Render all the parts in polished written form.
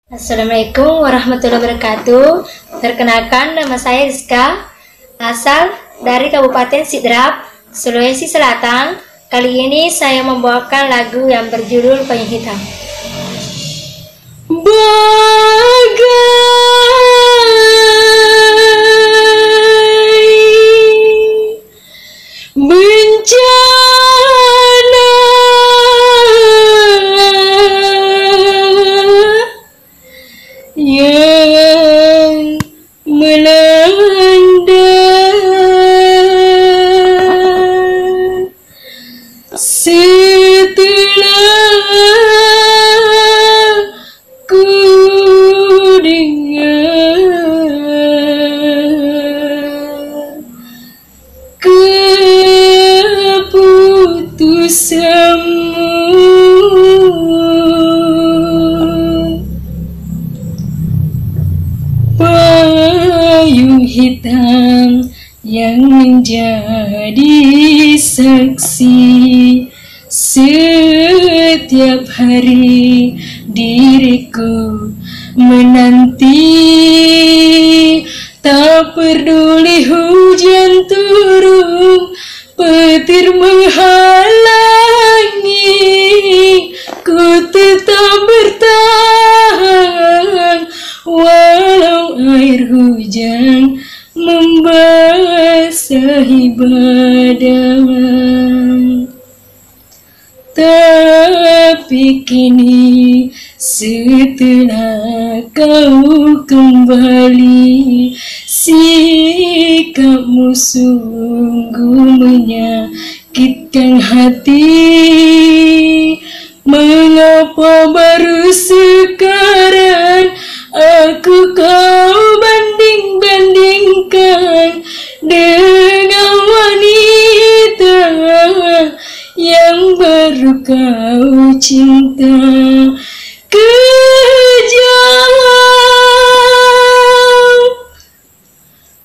Assalamualaikum warahmatullahi wabarakatuh. Perkenalkan, nama saya Riska, asal dari Kabupaten Sidrap, Sulawesi Selatan. Kali ini saya membawakan lagu yang berjudul Payung Hitam. Yang melanda setelah ku dengar keputusanmu. Payung hitam yang menjadi saksi setiap hari diriku menanti, tak peduli hujan turun, petir menghalangi, ku tetap bertahan walau air hujan membasahi badan. Tapi kini setelah kau kembali, sikapmu sungguh menyakitkan hati. Mengapa baru sekarang aku kau banding-bandingkan dengan wanita yang baru kau cinta? Kejam,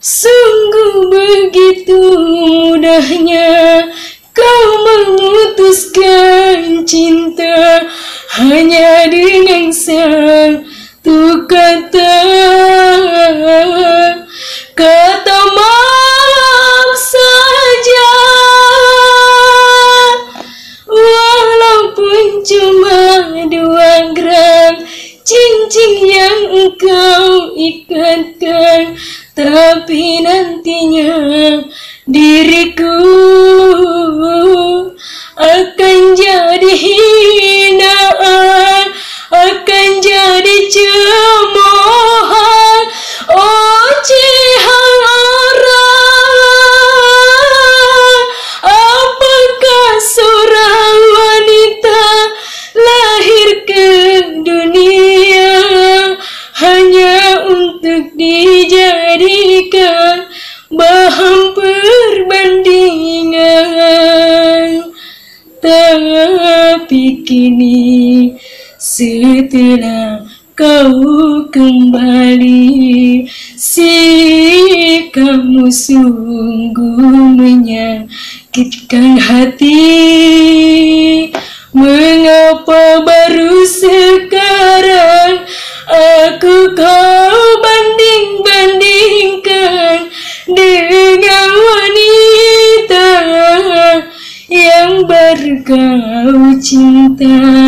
sungguh begitu mudahnya kau memutuskan cinta hanya dengan satu kata maaf saja, walaupun cuma 2 gram cincin yang engkau ikatkan, tapi nantinya diriku akan jadi hinaan, akan jadi cemoohan, ocehan orang. Apakah seorang wanita lahir ke dunia hanya untuk dijadikan bahan perbandingan? Tapi kini setelah kau kembali, sikapmu sungguh menyakitkan hati. Mengapa baru sekarang aku kau banding-bandingkan dengan wanita yang baru kau cinta?